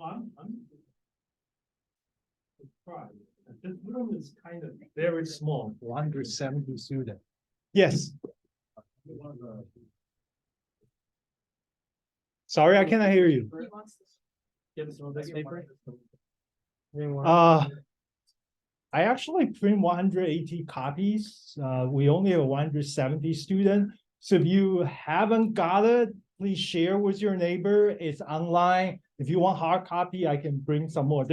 I'm surprised. This room is kind of very small, 170 students. Yes. Sorry, I cannot hear you. Give us all this paper. I actually print 180 copies. We only have 170 students. So if you haven't got it, please share with your neighbor. It's online. If you want hard copy, I can bring some more.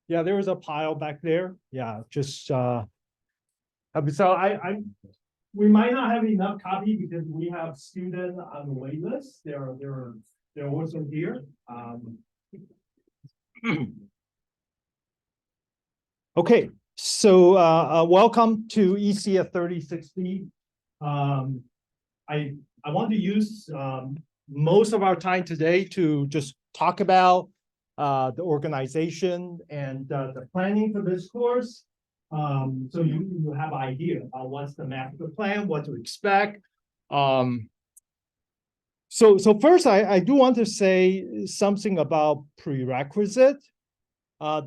Yeah, there was a pile back there. Yeah, just so we might not have enough copy because we have students on the wait list. They're also here. Okay, so welcome to ecs36b. I want to use most of our time today to just talk about the organization and the planning for this course. So you have an idea about what's the master plan, what to expect. So first, I do want to say something about prerequisite.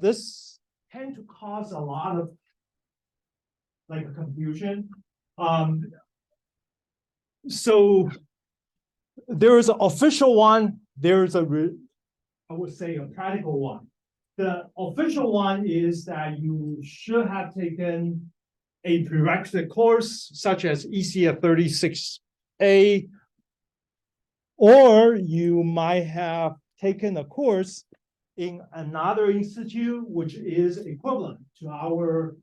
This tend to cause a lot of confusion. So there is an official one. There's I would say a practical one. The official one is that you should have taken a prerequisite course such as ecs36b, or you might have taken a course in another institute, which is equivalent to our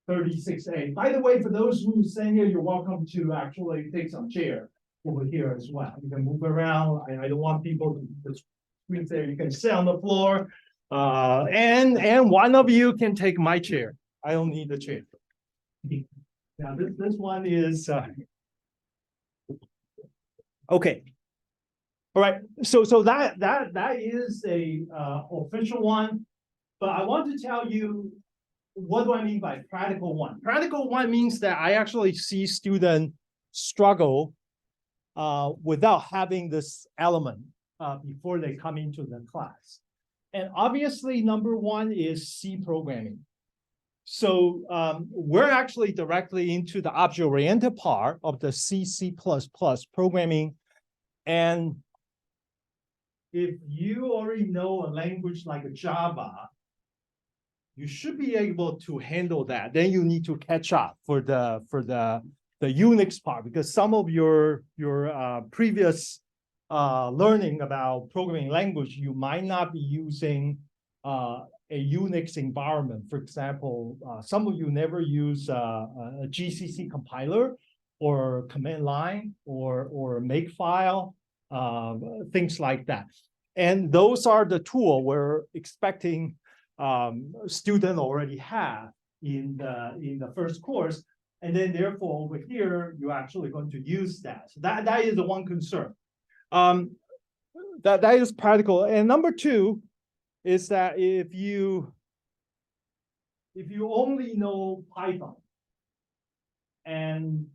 36A. By the way, for those who stand here, you're welcome to actually take some chair over here as well. You can move around. I don't want people to scream there. You can sit on the floor. And one of you can take my chair. I don't need the chair. Now this one is okay. All right, so that is a official one, but I want to tell you what do I mean by practical one. Practical one means that I actually see students struggle without having this element before they come into the class. And obviously, number one is C programming. So we're actually directly into the object-oriented part of the C++ programming. And if you already know a language like Java, you should be able to handle that. Then you need to catch up for the Unix part, because some of your previous learning about programming language, you might not be using a Unix environment. For example, some of you never use a GCC compiler or command line or makefile. Things like that. And those are the tools we're expecting students already have in the first course. And then therefore over here, you're actually going to use that. So that is the one concern. That is practical. And number two is that if you only know Python and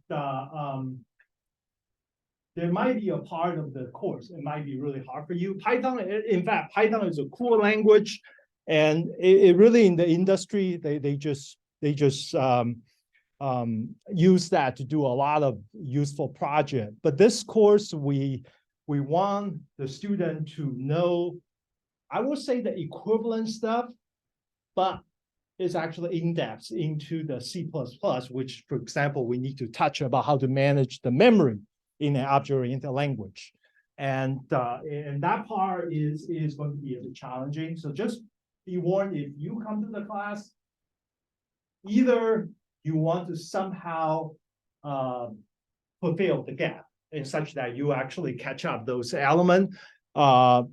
there might be a part of the course, it might be really hard for you. Python, in fact, Python is a cool language, and it really in the industry, they just use that to do a lot of useful projects. But this course, we want the student to know, I would say the equivalent stuff, but it's actually in-depth into the C++, which, for example, we need to touch about how to manage the memory in an object-oriented language. And that part is going to be a bit challenging. So just be warned, if you come to the class, either you want to somehow fulfill the gap in such that you actually catch up those elements. I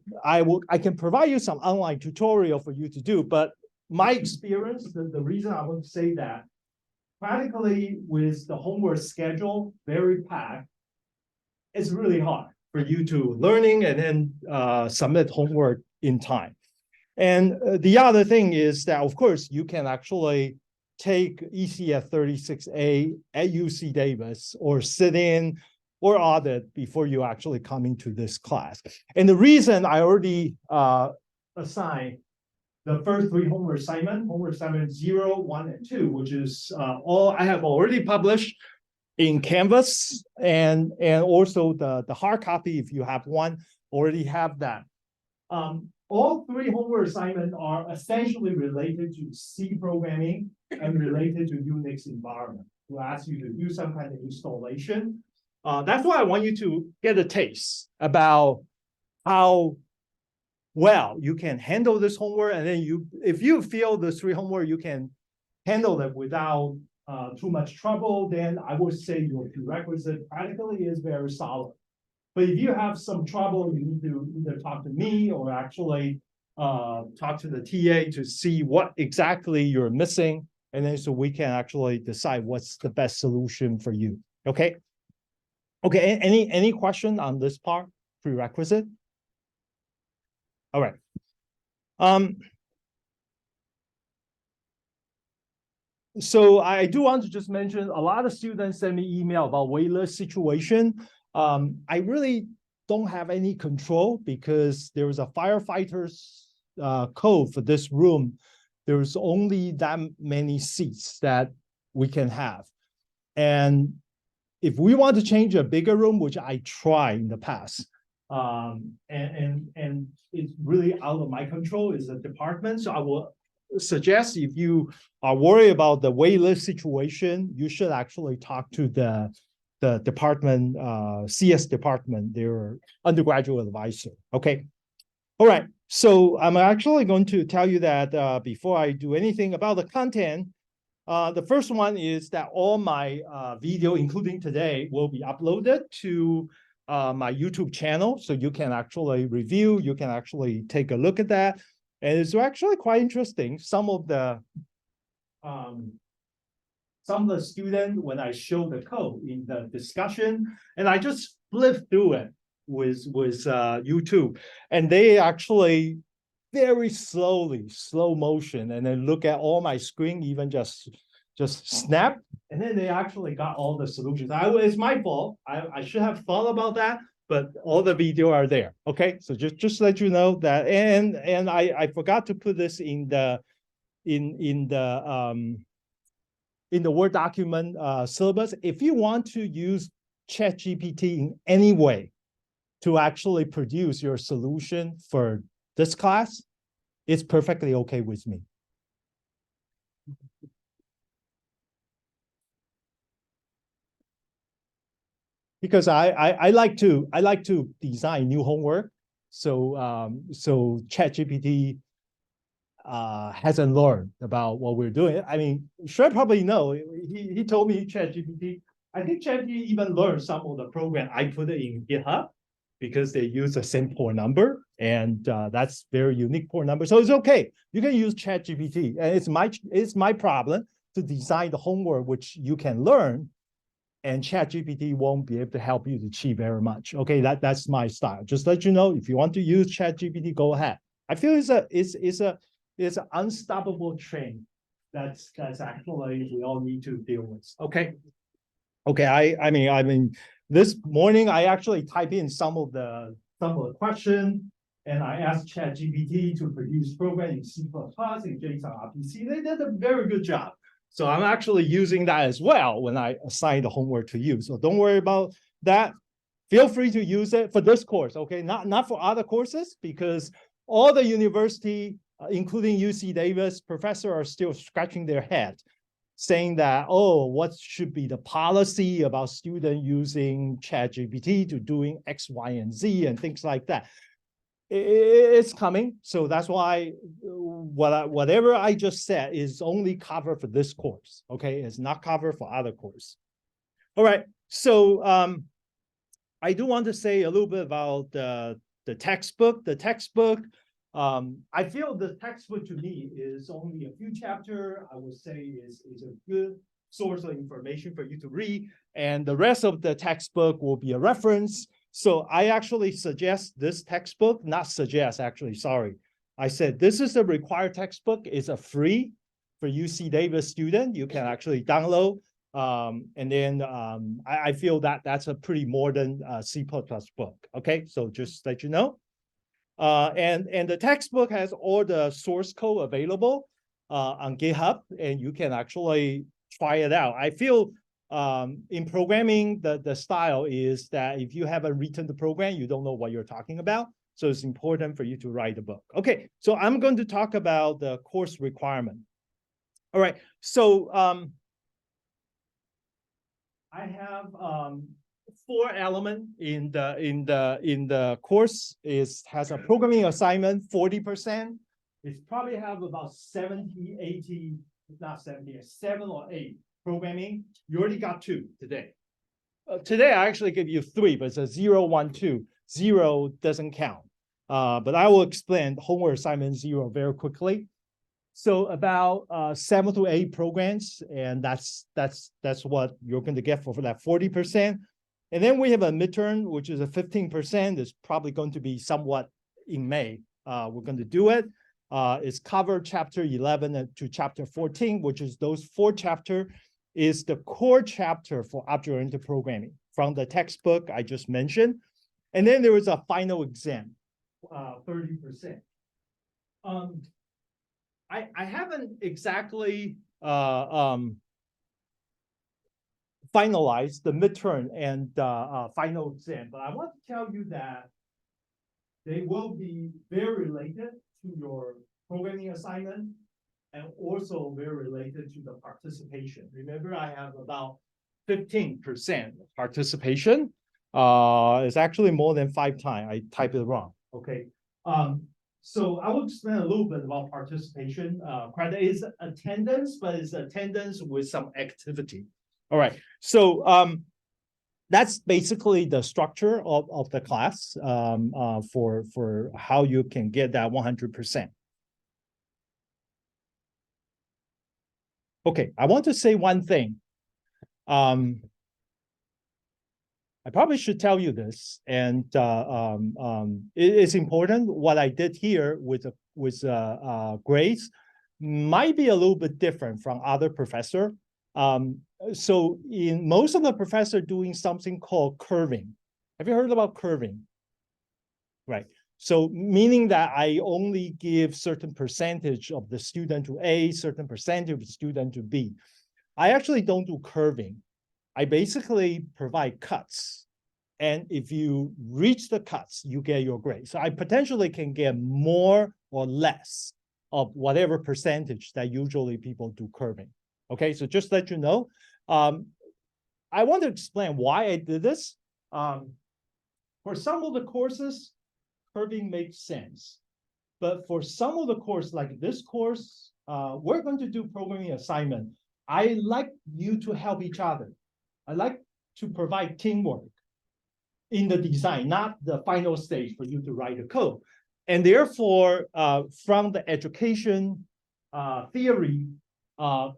can provide you some online tutorial for you to do, but my experience, the reason I want to say that, practically with the homework schedule very packed, it's really hard for you to learning and then submit homework in time. And the other thing is that, of course, you can actually take ecs36a at UC Davis or sit in or audit before you actually come into this class. And the reason I already assigned the first 3 homework assignment 0, 1, and 2, which is all I have already published in Canvas, and also the hard copy, if you have one, already have that. All 3 homework assignments are essentially related to C programming and related to Unix environment. To ask you to do some kind of installation. That's why I want you to get a taste about how well you can handle this homework, and then if you feel the 3 homework you can handle it without too much trouble, then I would say your prerequisite practically is very solid. But if you have some trouble, you need to either talk to me or actually talk to the TA to see what exactly you're missing, and then so we can actually decide what's the best solution for you. Okay. Okay. Any question on this part? Prerequisite. All right. So I do want to just mention a lot of students send me email about waitlist situation. I really don't have any control because there was a firefighter's code for this room. There's only that many seats that we can have. And if we want to change a bigger room, which I tried in the past, and it's really out of my control, is the department. So I will suggest if you are worried about the waitlist situation, you should actually talk to the department, CS department, their undergraduate advisor. Okay. All right. So I'm actually going to tell you that before I do anything about the content, the first one is that all my video, including today, will be uploaded to my YouTube channel. So you can actually review, you can actually take a look at that. And it's actually quite interesting. Some of the students, when I show the code in the discussion, and I just flip through it with YouTube, and they actually very slowly, slow motion, and then look at all my screen, even just snap, and then they actually got all the solutions. It's my fault. I should have thought about that, but all the video are there. Okay, so just let you know that, and I forgot to put this in the Word document syllabus. If you want to use ChatGPT in any way to actually produce your solution for this class, it's perfectly okay with me. Because I like to design new homework. So so ChatGPT hasn't learned about what we're doing. I mean, Shred probably know. He told me ChatGPT. I think ChatGPT even learned some of the program I put it in GitHub because they use the same port number, and that's very unique port number. So it's okay. You can use ChatGPT, and it's my problem to design the homework which you can learn, and ChatGPT won't be able to help you to achieve very much. Okay, that's my style. Just let you know, if you want to use ChatGPT, go ahead. I feel it's an unstoppable train that's actually we all need to deal with. Okay. Okay, I mean, this morning I actually type in some of the question, and I asked ChatGPT to produce program in C++ and JSON RPC. They did a very good job. So I'm actually using that as well when I assign the homework to you. So don't worry about that. Feel free to use it for this course, okay? Not for other courses, because all the university, including UC Davis, professors are still scratching their head, saying that, oh, what should be the policy about student using ChatGPT to doing X, Y, and Z and things like that. It's coming. So that's why whatever I just said is only covered for this course. Okay, it's not covered for other course. All right. So I do want to say a little bit about the textbook. The textbook, I feel the textbook to me is only a few chapters. I would say is a good source of information for you to read, and the rest of the textbook will be a reference. So I actually suggest this textbook, not suggest actually, sorry. I said this is a required textbook. It's a free for UC Davis student. You can actually download And then I feel that that's a pretty modern C++ book. Okay, so just let you know. And the textbook has all the source code available on GitHub, and you can actually try it out. I feel in programming, the style is that if you haven't written the program, you don't know what you're talking about. So it's important for you to write a book. Okay, so I'm going to talk about the course requirement. All right, so I have 4 elements in the course. Has a programming assignment, 40%. It's probably have about 70, 80, not 70, 7 or 8 programming. You already got 2 today. Today I actually give you 3, but it's a 0, 1, 2. 0 doesn't count. But I will explain homework assignment 0 very quickly. So about 7 to 8 programs, and that's what you're going to get for that 40%. And then we have a midterm, which is a 15%. It's probably going to be somewhat in May. We're going to do it. It's covered chapter 11 to chapter 14, which is those 4 chapters is the core chapter for object-oriented programming from the textbook I just mentioned. And then there was a final exam, 30%. I haven't exactly finalized the midterm and final exam, but I want to tell you that they will be very related to your programming assignment and also very related to the participation. Remember, I have about 15% participation. It's actually more than 5 times. I typed it wrong. Okay. So I will explain a little bit about participation. Credit is attendance, but it's attendance with some activity. All right. So that's basically the structure of the class for how you can get that 100%. Okay, I want to say one thing. I probably should tell you this, and it's important. What I did here with grades might be a little bit different from other professor. So in most of the professor doing something called curving. Have you heard about curving? Right. So meaning that I only give certain percentage of the student to A, certain percentage of the student to B. I actually don't do curving. I basically provide cuts. And if you reach the cuts, you get your grade. So I potentially can get more or less of whatever percentage that usually people do curving. Okay, so just let you know. I want to explain why I did this. For some of the courses, curving makes sense. But for some of the course, like this course, we're going to do programming assignment. I like you to help each other. I like to provide teamwork in the design, not the final stage for you to write a code. And therefore, from the education theory,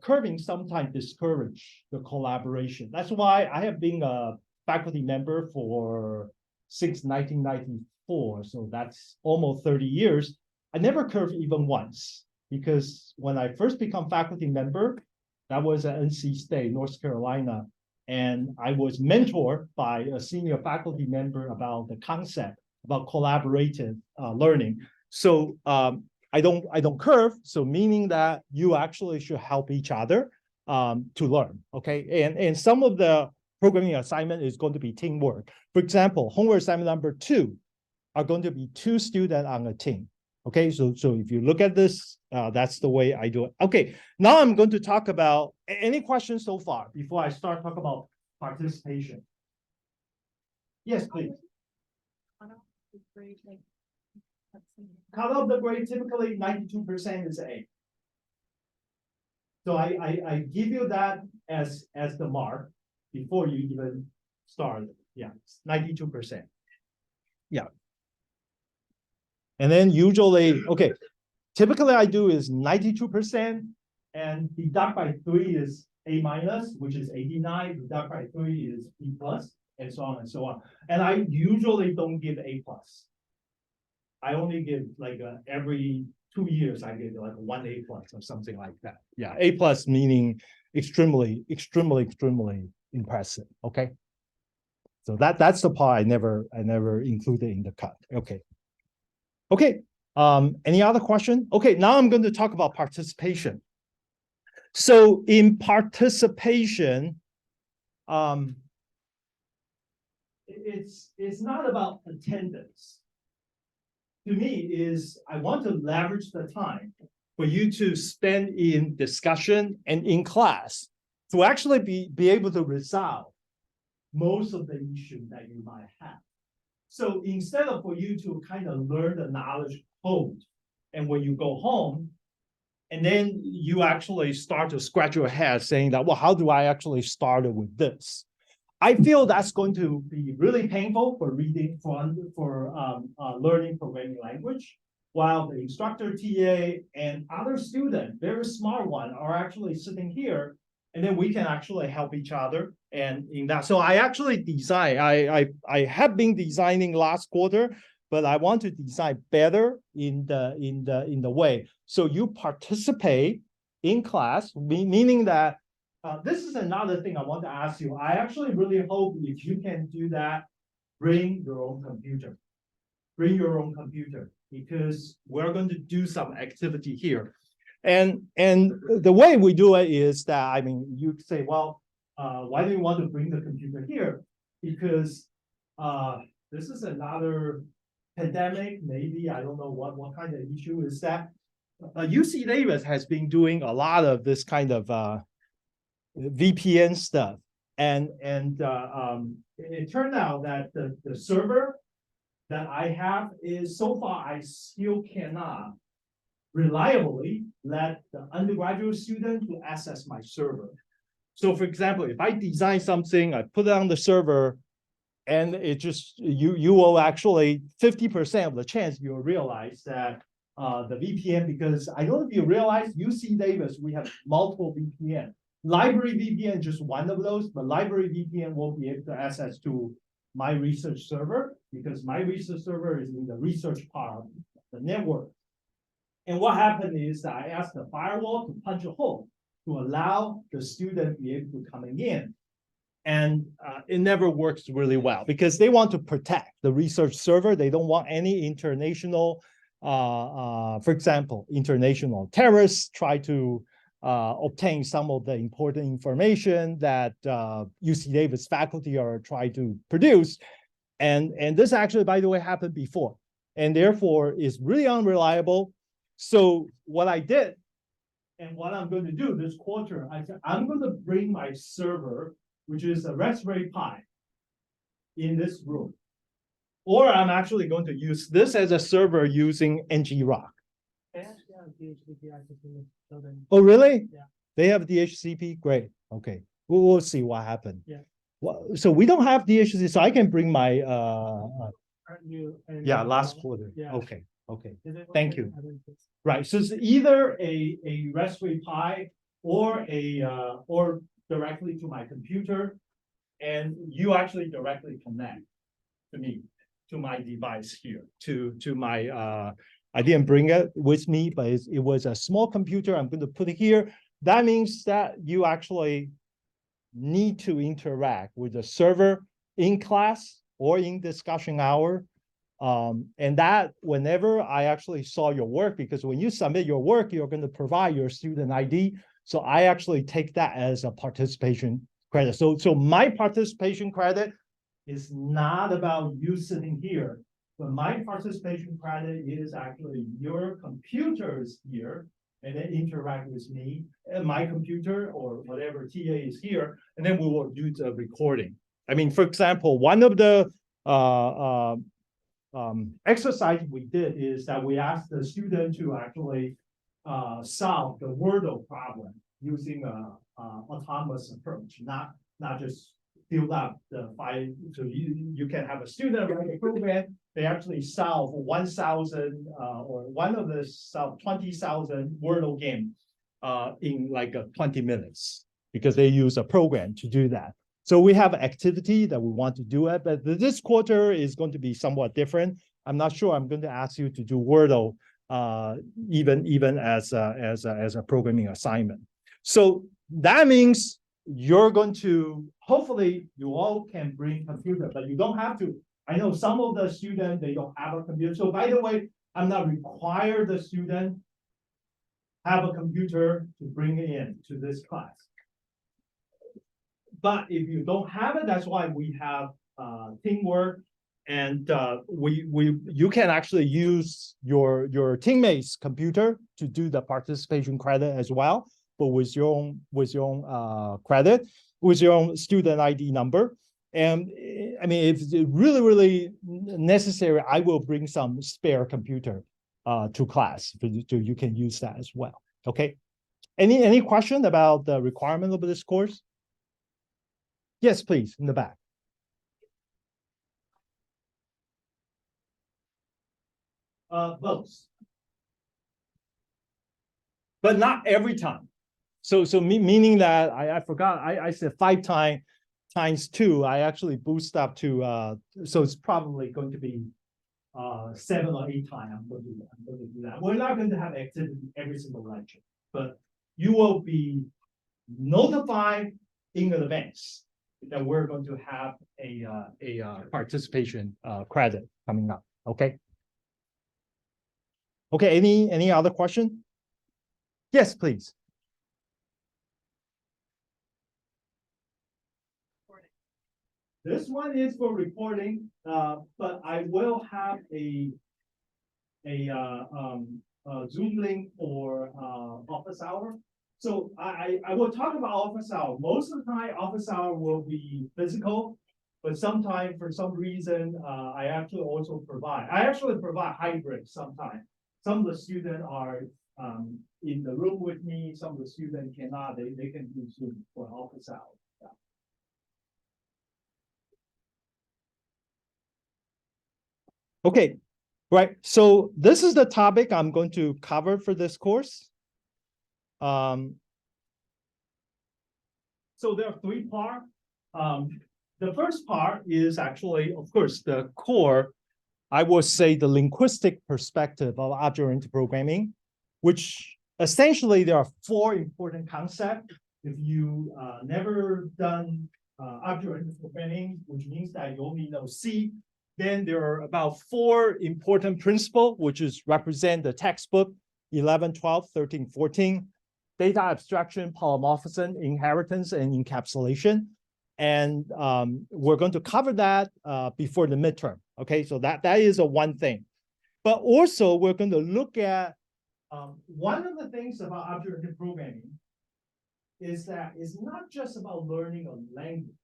curving sometimes discourage the collaboration. That's why I have been a faculty member since 1994. So that's almost 30 years. I never curved even once, because when I first become faculty member, that was at NC State, North Carolina. And I was mentored by a senior faculty member about the concept about collaborative learning. So I don't curve. So meaning that you actually should help each other to learn. Okay, and some of the programming assignment is going to be teamwork. For example, homework assignment number 2 are going to be 2 students on a team. Okay, so if you look at this, that's the way I do it. Okay, now I'm going to talk about any questions so far before I start talking about participation. Yes, please. Cut off the grade, typically 92% is A. So I give you that as the mark before you even start. Yeah, 92%. Yeah. And then usually, okay, typically I do is 92% and deduct by 3 is A minus, which is 89, deduct by 3 is B plus, and so on and so on. And I usually don't give A plus. I only give like every 2 years, I give like 1 A+ or something like that. Yeah, A+ meaning extremely, extremely, extremely impressive. Okay. So that's the part I never included in the cut. Okay. Okay. Any other question? Okay, now I'm going to talk about participation. So in participation, it's not about attendance. To me, is I want to leverage the time for you to spend in discussion and in class to actually be able to resolve most of the issues that you might have. So instead of for you to kind of learn the knowledge code, and when you go home, and then you actually start to scratch your head saying that, well, how do I actually start with this? I feel that's going to be really painful for reading, for learning programming language, while the instructor, TA, and other students, very smart one, are actually sitting here, and then we can actually help each other. And in that, so I actually design. I have been designing last quarter, but I want to design better in the way. So you participate in class, meaning that. This is another thing I want to ask you. I actually really hope if you can do that, bring your own computer. Bring your own computer, because we're going to do some activity here. And the way we do it is that, I mean, you say, well, why do you want to bring the computer here? Because this is another pandemic, maybe, I don't know what kind of issue is that. UC Davis has been doing a lot of this kind of VPN stuff, and it turned out that the server that I have is, so far I still cannot reliably let the undergraduate student to access my server. So for example, if I design something, I put it on the server, and it just, you will actually 50% of the chance you'll realize that the VPN, because I don't know if you realize, UC Davis, we have multiple VPN. Library VPN, just one of those, but library VPN won't be able to access to my research server, because my research server is in the research part of the network. And what happened is that I asked the firewall to punch a hole to allow the student to be able to coming in. And it never works really well, because they want to protect the research server. They don't want any international, for example, international terrorists try to obtain some of the important information that UC Davis faculty are trying to produce. And this actually, by the way, happened before, and therefore is really unreliable. So what I did, and what I'm going to do this quarter, I said, I'm going to bring my server, which is a Raspberry Pi, in this room. Or I'm actually going to use this as a server using NGRock. Oh, really? Yeah. They have DHCP? Great. Okay. We'll see what happened. Yeah. Well, so we don't have DHCP, so I can bring my yeah, last quarter. Yeah. Okay. Okay. Thank you. I don't think so. Right. So it's either a Raspberry Pi or or directly to my computer, and you actually directly connect to me, to my device here, to my I didn't bring it with me, but it was a small computer. I'm going to put it here. That means that you actually need to interact with the server in class or in discussion hour. And that whenever I actually saw your work, because when you submit your work, you're going to provide your student ID. So I actually take that as a participation credit. So my participation credit is not about you sitting here, but my participation credit is actually your computers here, and then interact with me and my computer or whatever TA is here, and then we will do the recording. I mean, for example, one of the exercise we did is that we asked the student to actually solve the Wordle problem using a autonomous approach, not just fill up the file. So you can have a student write a program. They actually solve 1,000 or one of the 20,000 Wordle game in like 20 minutes, because they use a program to do that. So we have activity that we want to do it, but this quarter is going to be somewhat different. I'm not sure I'm going to ask you to do Wordle even as a programming assignment. So that means you're going to, hopefully you all can bring computer, but you don't have to. I know some of the students, they don't have a computer. So by the way, I'm not require the student have a computer to bring it in to this class. But if you don't have it, that's why we have teamwork, and you can actually use your teammates' computer to do the participation credit as well, but with your own credit, with your own student ID number. And I mean, if it's really necessary, I will bring some spare computer to class, so you can use that as well. Okay. Any question about the requirement of this course? Yes, please, in the back. Both. But not every time. So meaning that I forgot, I said 5 times 2, I actually boost up to, so it's probably going to be 7 or 8 times. I'm going to do that. We're not going to have activity every single lecture, but you will be notified in advance that we're going to have a participation credit coming up. Okay. Okay. Any other question? Yes, please. This one is for recording, but I will have a Zoom link for office hour. So I will talk about office hour. Most of the time, office hour will be physical, but sometimes for some reason, I actually provide hybrid sometimes. Some of the students are in the room with me. Some of the students cannot. They can do Zoom for office hour. Yeah. Okay, right. So this is the topic I'm going to cover for this course. So there are 3 parts. The first part is actually, of course, the core, I would say the linguistic perspective of object-oriented programming, which essentially there are 4 important concepts. If you never done object-oriented programming, which means that you only know C, then there are about 4 important principles, which is represent the textbook 11, 12, 13, 14, data abstraction, polymorphism, inheritance, and encapsulation. And we're going to cover that before the midterm. Okay, so that is one thing. But also we're going to look at one of the things about object-oriented programming is that it's not just about learning a language,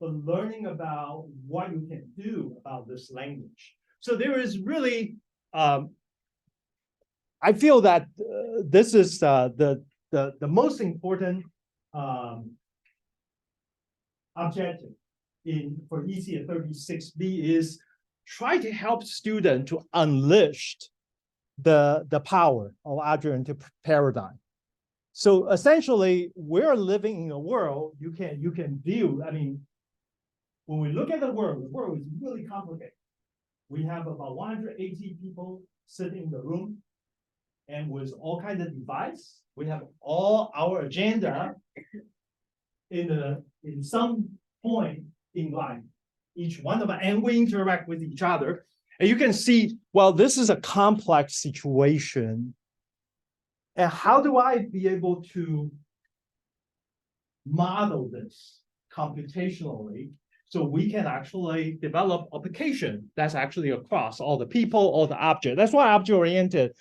but learning about what you can do about this language. So there is really, I feel that this is the most important objective for ecs36b is try to help students to unleash the power of object-oriented paradigm. So essentially, we're living in a world you can view. I mean, when we look at the world is really complicated. We have about 180 people sitting in the room, and with all kinds of devices, we have all our agenda in some point in life, each one of us, and we interact with each other. And you can see, well, this is a complex situation. And how do I be able to model this computationally so we can actually develop application that's actually across all the people, all the objects? That's why object-oriented,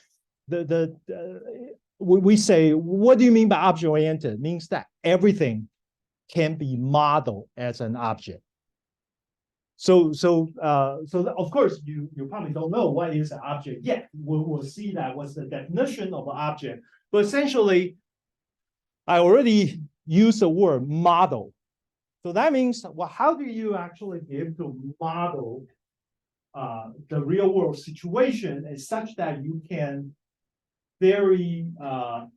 we say, what do you mean by object-oriented? It means that everything can be modeled as an object. So of course, you probably don't know what is an object yet. We'll see that what's the definition of an object. But essentially, I already used the word model. So that means, well, how do you actually be able to model the real world situation as such that you can very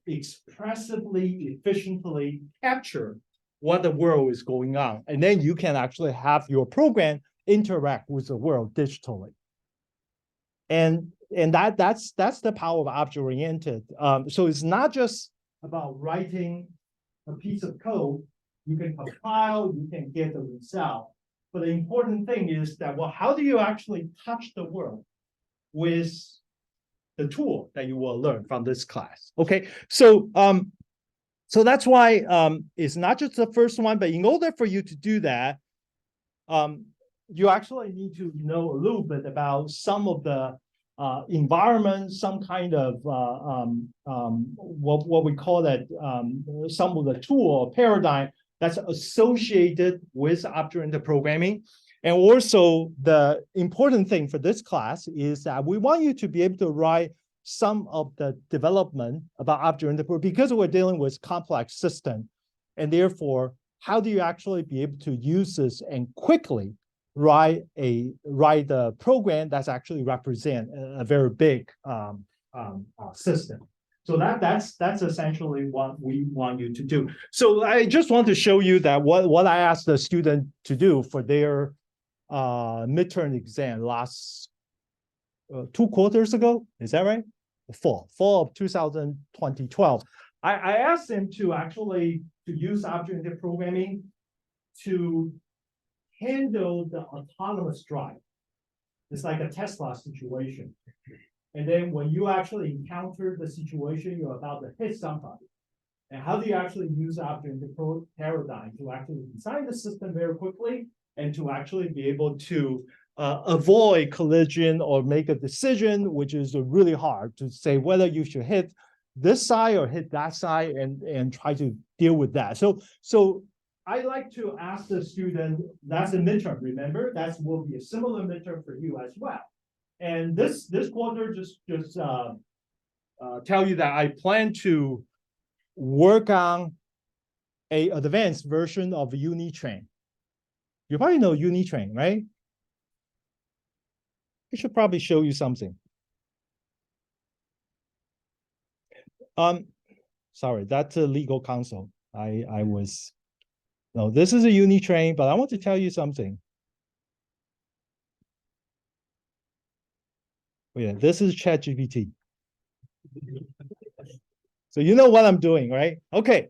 expressively, efficiently capture what the world is going on. And then you can actually have your program interact with the world digitally. And that's the power of object-oriented. So it's not just about writing a piece of code. You can compile, you can get the result. But the important thing is that, well, how do you actually touch the world with the tool that you will learn from this class? Okay, so so that's why it's not just the first one, but in order for you to do that, you actually need to know a little bit about some of the environment, some kind of what we call that, some of the tool or paradigm that's associated with object-oriented programming. And also the important thing for this class is that we want you to be able to write some of the development about object-oriented programming, because we're dealing with complex system. And therefore, how do you actually be able to use this and quickly write a program that's actually represent a very big system. So that's essentially what we want you to do. So I just want to show you that what I asked the student to do for their midterm exam last 2 quarters ago. Is that right? Fall of 2012. I asked them to actually use object-oriented programming to handle the autonomous drive. It's like a Tesla situation. And then when you actually encounter the situation, you're about to hit somebody. And how do you actually use object-oriented paradigm to actually design the system very quickly and to actually be able to avoid collision or make a decision, which is really hard to say whether you should hit this side or hit that side and try to deal with that. So I like to ask the student, that's a midterm, remember? That will be a similar midterm for you as well. And this quarter, just tell you that I plan to work on a advanced version of Unitrain. You probably know Unitrain, right? I should probably show you something. Sorry, that's a legal counsel. No, this is a Unitrain, but I want to tell you something. Oh, yeah, this is ChatGPT. So you know what I'm doing, right? Okay.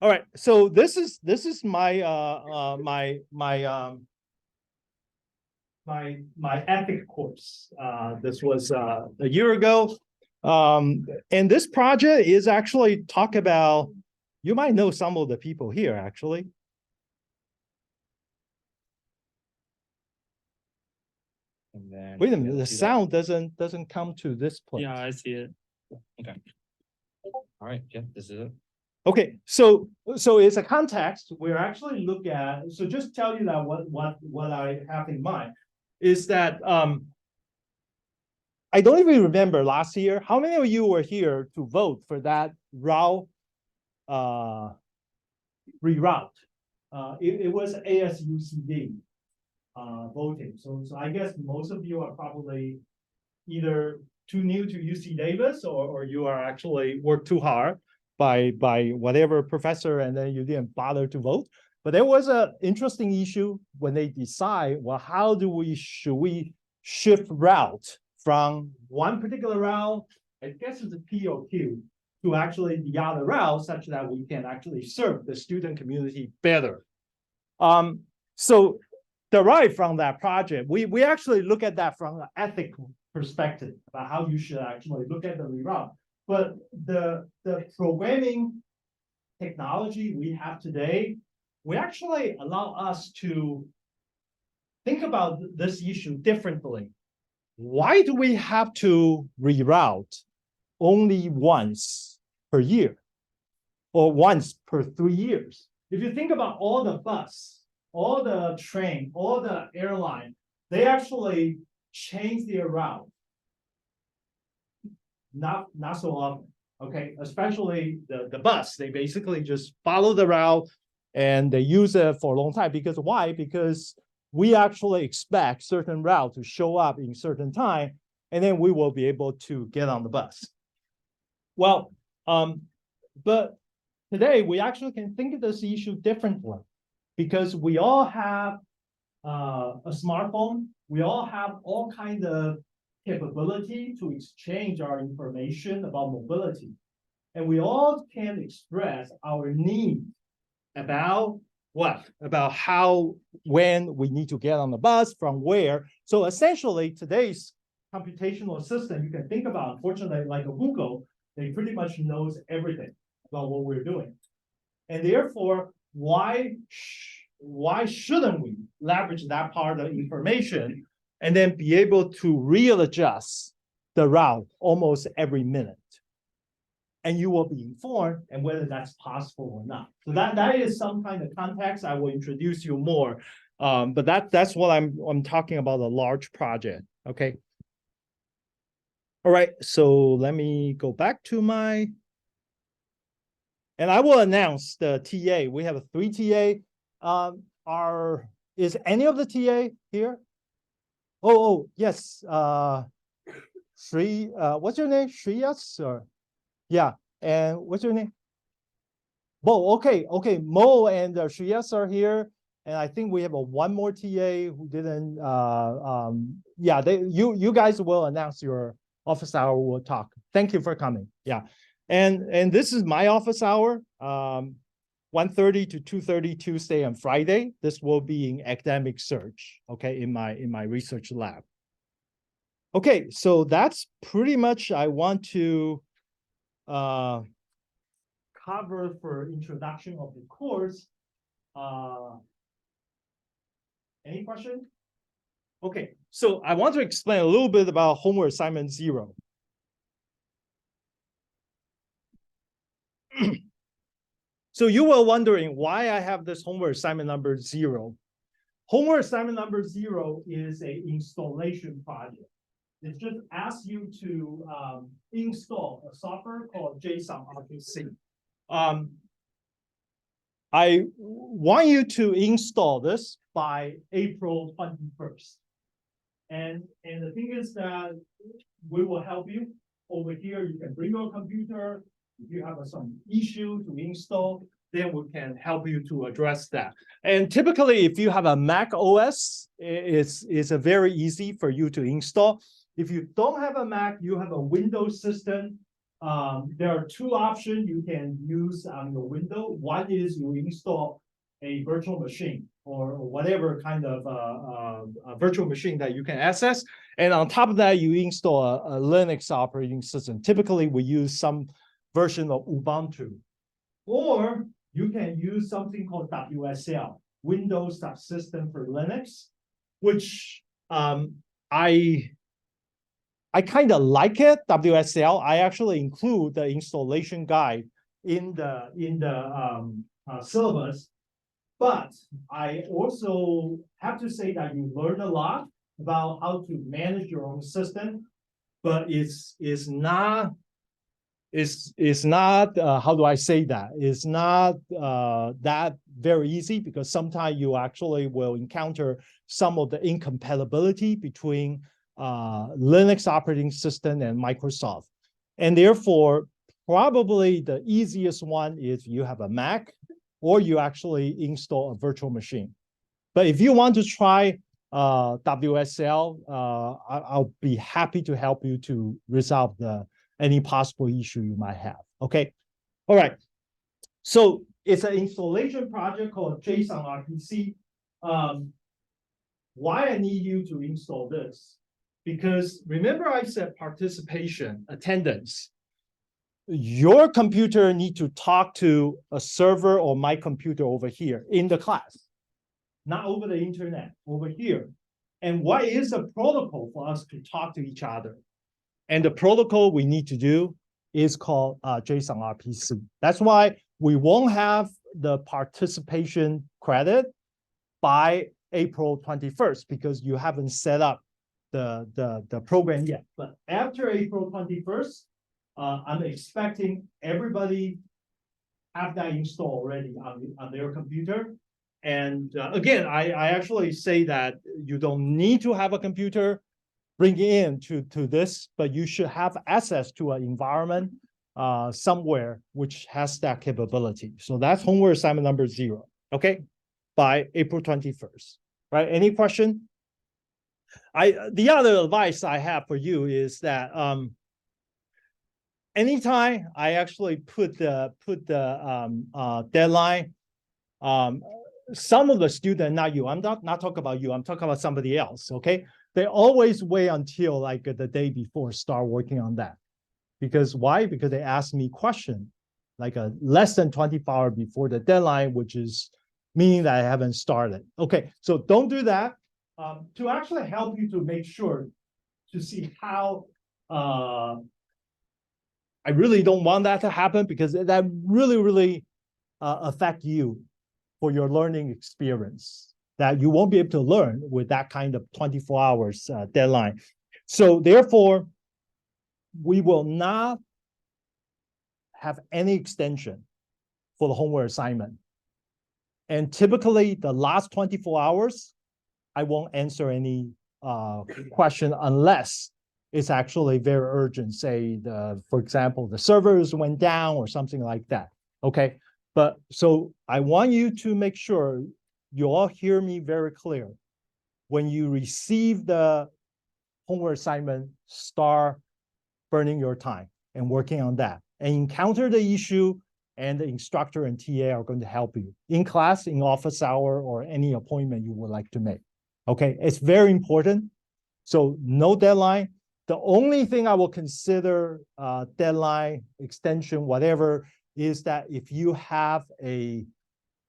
All right. So this is my my ethic course. This was a year ago. And this project is actually talk about, you might know some of the people here actually. And then Wait a minute, the sound doesn't come to this place. Yeah, I see it. Okay. All right. Yeah, this is it. Okay, so it's a context. We're actually look at, so just tell you that what I have in mind is that I don't even remember last year. How many of you were here to vote for that route reroute? It was ASUCD voting. So I guess most of you are probably either too new to UC Davis or you are actually worked too hard by whatever professor and then you didn't bother to vote. But there was an interesting issue when they decide, well, how do should we shift route from one particular route, I guess it's a P or Q, to actually the other route such that we can actually serve the student community better. So derived from that project, we actually look at that from an ethical perspective about how you should actually look at the reroute. But the programming technology we have today, we actually allow us to think about this issue differently. Why do we have to reroute only once per year or once per 3 years? If you think about all the bus, all the train, all the airline, they actually change their route. Not so often, okay? Especially the bus, they basically just follow the route and they use it for a long time. Because why? Because we actually expect certain route to show up in certain time, and then we will be able to get on the bus. Well, but today we actually can think of this issue differently because we all have a smartphone. We all have all kinds of capability to exchange our information about mobility. And we all can express our need about what? About how, when we need to get on the bus, from where. So essentially, today's computational system, you can think about, unfortunately, like a Google, they pretty much knows everything about what we're doing. And therefore, why shouldn't we leverage that part of the information and then be able to readjust the route almost every minute? And you will be informed and whether that's possible or not. So that is some kind of context. I will introduce you more. But that's what I'm talking about, a large project. Okay. All right. So let me go back to my, and I will announce the TA. We have 3 TA. Is any of the TA here? Oh yes. Sri, what's your name? Shriyas or? Yeah, and what's your name? Mo, okay. Mo and Shriyas are here, and I think we have one more TA who didn't. Yeah, you guys will announce your office hour. We'll talk. Thank you for coming. Yeah, and this is my office hour. 1:30 to 2:30 Tuesday and Friday. This will be in academic search. Okay, in my research lab. Okay, so that's pretty much I want to cover for introduction of the course. Any question? Okay, so I want to explain a little bit about homework assignment 0. So you were wondering why I have this homework assignment number 0. Homework assignment number 0 is an installation project. It just asks you to install a software called JSON RPC. I want you to install this by April 21st. And the thing is that we will help you. Over here, you can bring your computer. If you have some issue to install, then we can help you to address that. And typically, if you have a Mac OS, it's a very easy for you to install. If you don't have a Mac, you have a Windows system. There are 2 options you can use on your window. One is you install a virtual machine or whatever kind of a virtual machine that you can access. And on top of that, you install a Linux operating system. Typically, we use some version of Ubuntu. Or you can use something called WSL, Windows Subsystem for Linux, which I kind of like it, WSL. I actually include the installation guide in the syllabus. But I also have to say that you learn a lot about how to manage your own system, but it's not how do I say that? It's not that very easy because sometimes you actually will encounter some of the incompatibility between Linux operating system and Microsoft. And therefore, probably the easiest one is you have a Mac or you actually install a virtual machine. But if you want to try WSL, I'll be happy to help you to resolve any possible issue you might have. Okay. All right. So it's an installation project called JSON RPC. Why I need you to install this? Because remember I said participation, attendance. Your computer need to talk to a server or my computer over here in the class, not over the internet, over here. And what is a protocol for us to talk to each other? And the protocol we need to do is called JSON RPC. That's why we won't have the participation credit by April 21st because you haven't set up the program yet. But after April 21st, I'm expecting everybody have that installed already on their computer. And again, I actually say that you don't need to have a computer bring it in to this, but you should have access to an environment somewhere which has that capability. So that's homework assignment number 0, okay? By April 21st, right? Any question? The other advice I have for you is that anytime I actually put the deadline, some of the students, not you, I'm not talking about you, I'm talking about somebody else, okay? They always wait until like the day before start working on that. Because why? Because they ask me question like a less than 24 hours before the deadline, which is meaning that I haven't started. Okay, so don't do that. To actually help you to make sure to see how I really don't want that to happen, because that really affect you for your learning experience, that you won't be able to learn with that kind of 24 hours deadline. So therefore, we will not have any extension for the homework assignment. And typically the last 24 hours, I won't answer any question unless it's actually very urgent. Say, for example, the servers went down or something like that, okay? But so I want you to make sure you all hear me very clear. When you receive the homework assignment, start burning your time and working on that, and encounter the issue, and the instructor and TA are going to help you in class, in office hour, or any appointment you would like to make. Okay, it's very important. So no deadline. The only thing I will consider deadline extension, whatever, is that if you have a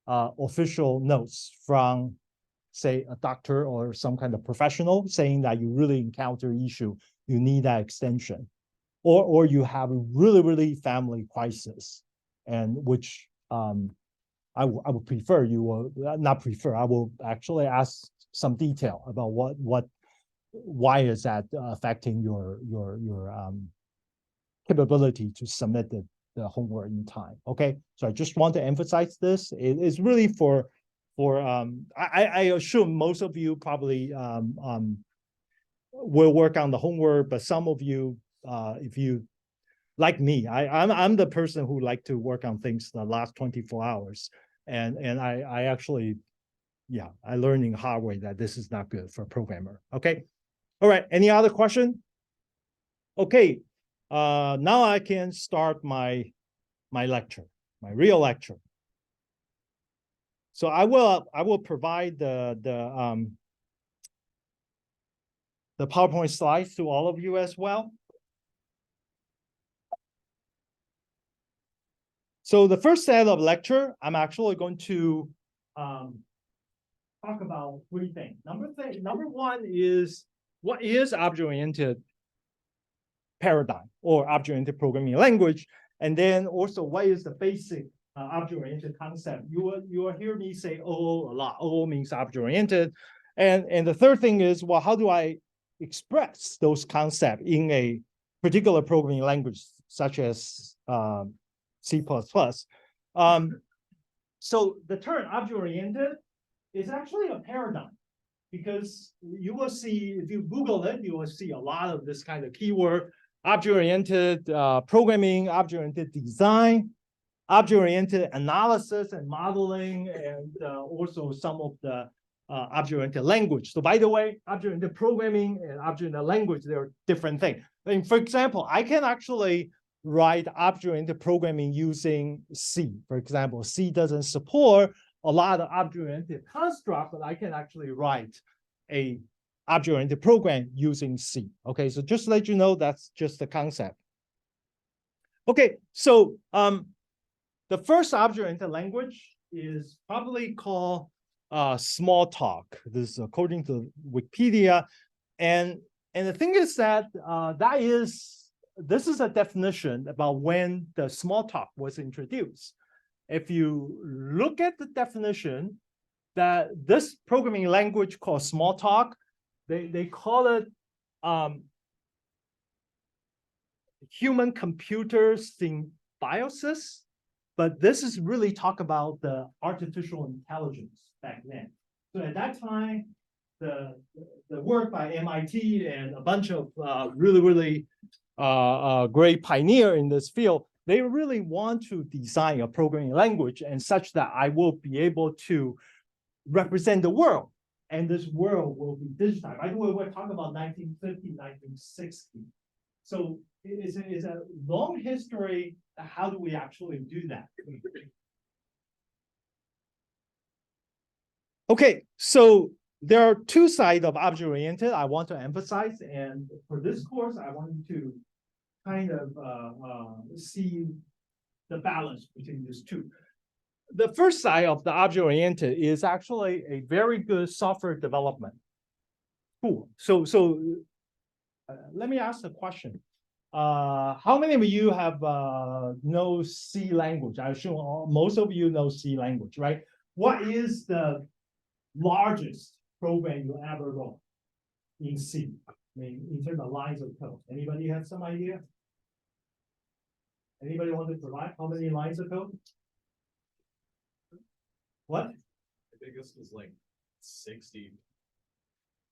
official notes from, say, a doctor or some kind of professional saying that you really encounter issue, you need that extension. Or you have a really family crisis, and which I would prefer you will not prefer. I will actually ask some detail about why is that affecting your capability to submit the homework in time. Okay, so I just want to emphasize this. It is really for I assume most of you probably will work on the homework, but some of you, if you like me, I'm the person who like to work on things the last 24 hours. And I actually, yeah, I learned in the hard way that this is not good for a programmer. Okay. All right. Any other question? Okay. Now I can start my lecture, my real lecture. So I will provide the PowerPoint slides to all of you as well. So the first set of lecture, I'm actually going to talk about three things. Number one is, what is object-oriented paradigm or object-oriented programming language? And then also, what is the basic object-oriented concept? You will hear me say OO a lot. OO means object-oriented. And the third thing is, well, how do I express those concepts in a particular programming language, such as C++. So the term object-oriented is actually a paradigm, because you will see, if you Google it, you will see a lot of this kind of keyword: object-oriented programming, object-oriented design, object-oriented analysis and modeling, and also some of the object-oriented language. So by the way, object-oriented programming and object-oriented language, they're different things. And for example, I can actually write object-oriented programming using C. For example, C doesn't support a lot of object-oriented construct, but I can actually write a object-oriented program using C. Okay, so just to let you know, that's just the concept. Okay, so the first object-oriented language is probably called Smalltalk. This is according to Wikipedia. And the thing is that this is a definition about when the Smalltalk was introduced. If you look at the definition, that this programming language called Smalltalk, they call it human-computer symbiosis, but this is really talk about the artificial intelligence back then. So at that time, the work by MIT and a bunch of really great pioneer in this field, they really want to design a programming language and such that I will be able to represent the world and this world will be digitized. By the way, we're talking about 1950, 1960. So it's a long history. How do we actually do that? Okay, so there are two sides of object-oriented I want to emphasize, and for this course, I want you to kind of see the balance between these two. The first side of the object-oriented is actually a very good software development tool. So let me ask a question. How many of you have know C language? I assume most of you know C language, right? What is the largest program you ever wrote in C? I mean, in terms of lines of code. Anybody have some idea? Anybody want to provide how many lines of code? What? I think this was like 60.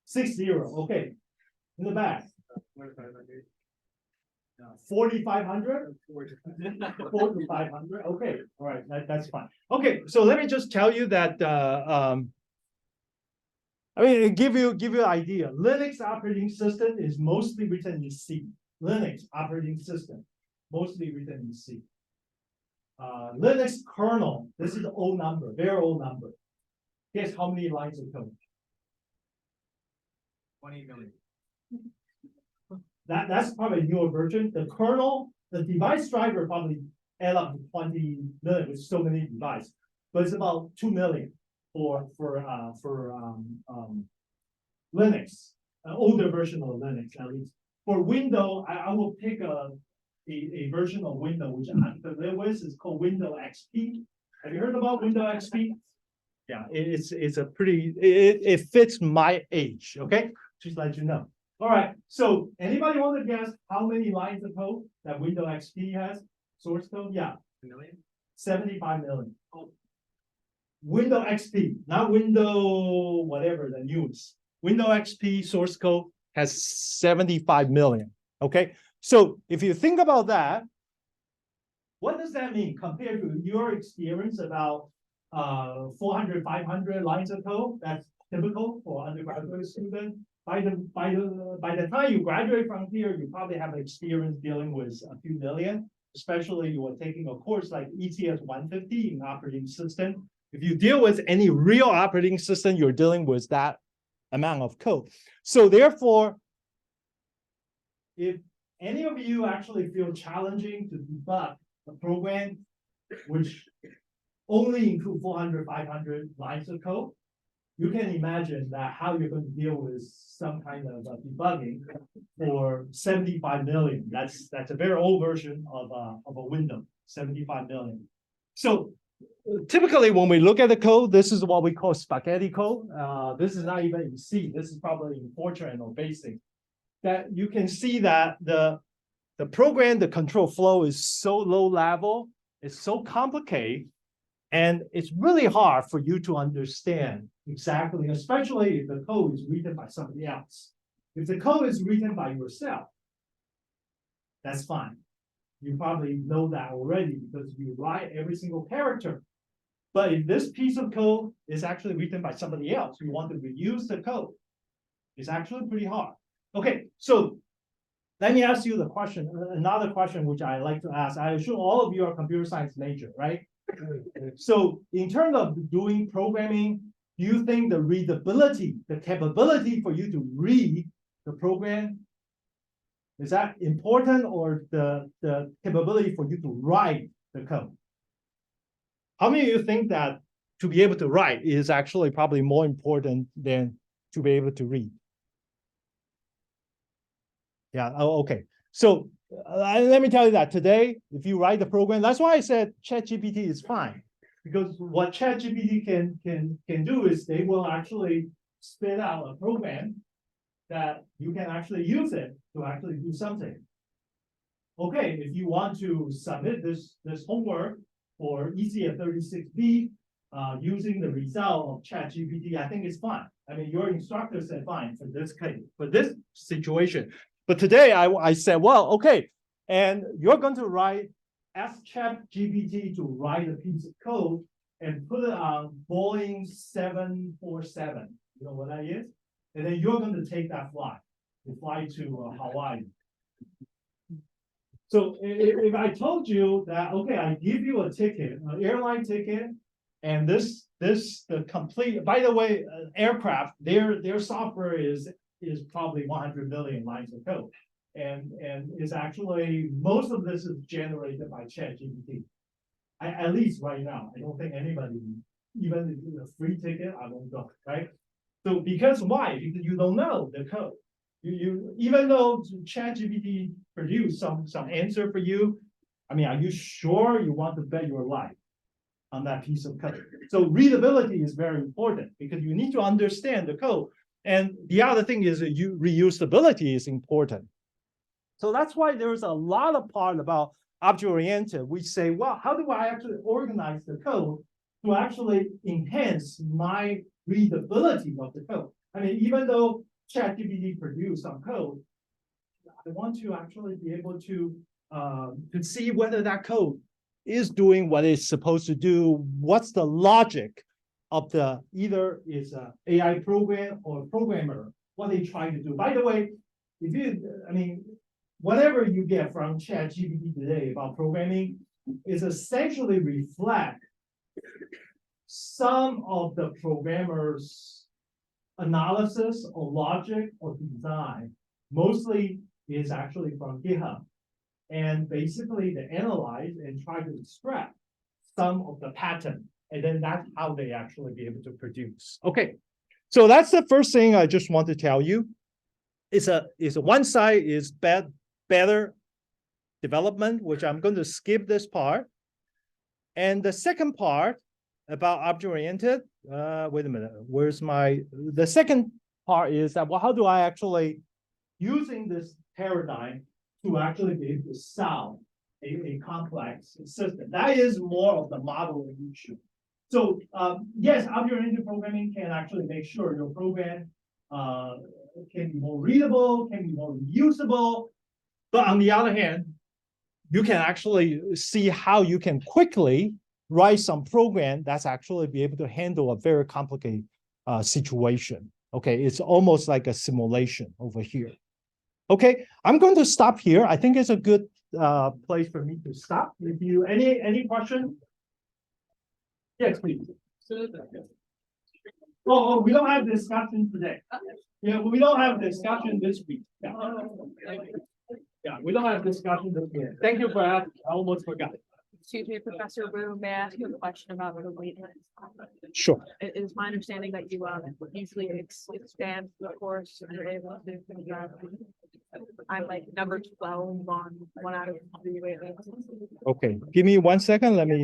60, okay. In the back. 4,500? 4,500, okay, all right, that's fine. Okay, so let me just tell you that, I mean, give you an idea. Linux operating system is mostly written in C. Linux operating system, mostly written in C. Linux kernel, this is an old number, very old number. Guess how many lines of code? 20 million. That's probably a newer version. The kernel, the device driver probably add up to 20 million with so many devices, but it's about 2 million for Linux, an older version of Linux at least. For Windows, I will pick a version of Windows which I'm familiar with. It's called Windows XP. Have you heard about Windows XP? Yeah, it's a pretty it fits my age. Okay, just let you know. All right, so anybody want to guess how many lines of code that Windows XP has? Source code? Yeah. 1 million? 75 million. Oh. Windows XP, not Windows whatever the newest. Windows XP source code has 75 million. Okay, so if you think about that, what does that mean compared to your experience about 400, 500 lines of code? That's typical for undergraduate student. By the time you graduate from here, you probably have experience dealing with a few million, especially you are taking a course like ECS 150 in operating system. If you deal with any real operating system, you're dealing with that amount of code. So therefore, if any of you actually feel challenging to debug a program which only include 400, 500 lines of code, you can imagine that how you're going to deal with some kind of debugging for 75 million. That's a very old version of a Windows, 75 million. So typically when we look at the code, this is what we call spaghetti code. This is not even in C. This is probably in Fortran or Basic. That you can see that the program, the control flow is so low level, it's so complicated, and it's really hard for you to understand exactly, especially if the code is written by somebody else. If the code is written by yourself, that's fine. You probably know that already because you write every single character. But if this piece of code is actually written by somebody else, you want to reuse the code, it's actually pretty hard. Okay, so let me ask you the question, another question which I like to ask. I assume all of you are computer science major, right? So in terms of doing programming, do you think the readability, the capability for you to read the program, is that important, or the capability for you to write the code? How many of you think that to be able to write is actually probably more important than to be able to read? Yeah, oh, okay. So let me tell you that today, if you write the program, that's why I said ChatGPT is fine. Because what ChatGPT can do is they will actually spit out a program that you can actually use it to actually do something. Okay, if you want to submit this homework for ecs36b using the result of ChatGPT, I think it's fine. I mean, your instructor said fine for this case, for this situation. But today I said, well, okay, and you're going to ask ChatGPT to write a piece of code and put it on Boeing 747. You know what that is? And then you're going to take that flight, you fly to Hawaii. So if I told you that, okay, I give you a ticket, an airline ticket, and the complete, by the way, aircraft, their software is probably 100 million lines of code. And is actually, most of this is generated by ChatGPT. At least right now, I don't think anybody, even a free ticket, I won't go, right? So because why? Because you don't know the code. You even though ChatGPT produce some answer for you, I mean, are you sure you want to bet your life on that piece of code? So readability is very important because you need to understand the code. And the other thing is that reusability is important. So that's why there's a lot of part about object-oriented. We say, well, how do I actually organize the code to actually enhance my readability of the code? I mean, even though ChatGPT produce some code, I want to actually be able to see whether that code is doing what it's supposed to do. What's the logic of the either is a AI program or programmer, what they try to do. By the way, whatever you get from ChatGPT today about programming is essentially reflect some of the programmer's analysis or logic or design, mostly is actually from GitHub. And basically they analyze and try to extract some of the pattern. And then that's how they actually be able to produce. Okay, so that's the first thing I just want to tell you. Is one side is better development, which I'm going to skip this part. And the second part about object-oriented, wait a minute, the second part is that, well, how do I actually, using this paradigm to actually be able to solve a complex system? That is more of the modeling issue. So yes, object-oriented programming can actually make sure your program can be more readable, can be more usable. But on the other hand, you can actually see how you can quickly write some program that's actually be able to handle a very complicated situation. Okay, it's almost like a simulation over here. Okay, I'm going to stop here. I think it's a good place for me to stop. If you any question? Yes, please. Oh, we don't have discussion today. Yeah, we don't have discussion this week. Yeah. Yeah, we don't have discussion this week. Thank you for asking. I almost forgot. Excuse me, Professor Wu, may I ask you a question about the waitlist? Sure. It is my understanding that you usually expand the course and you're able to I'm like number 12 on 1 out of 3 waitlists. Okay, give me 1 second. Let me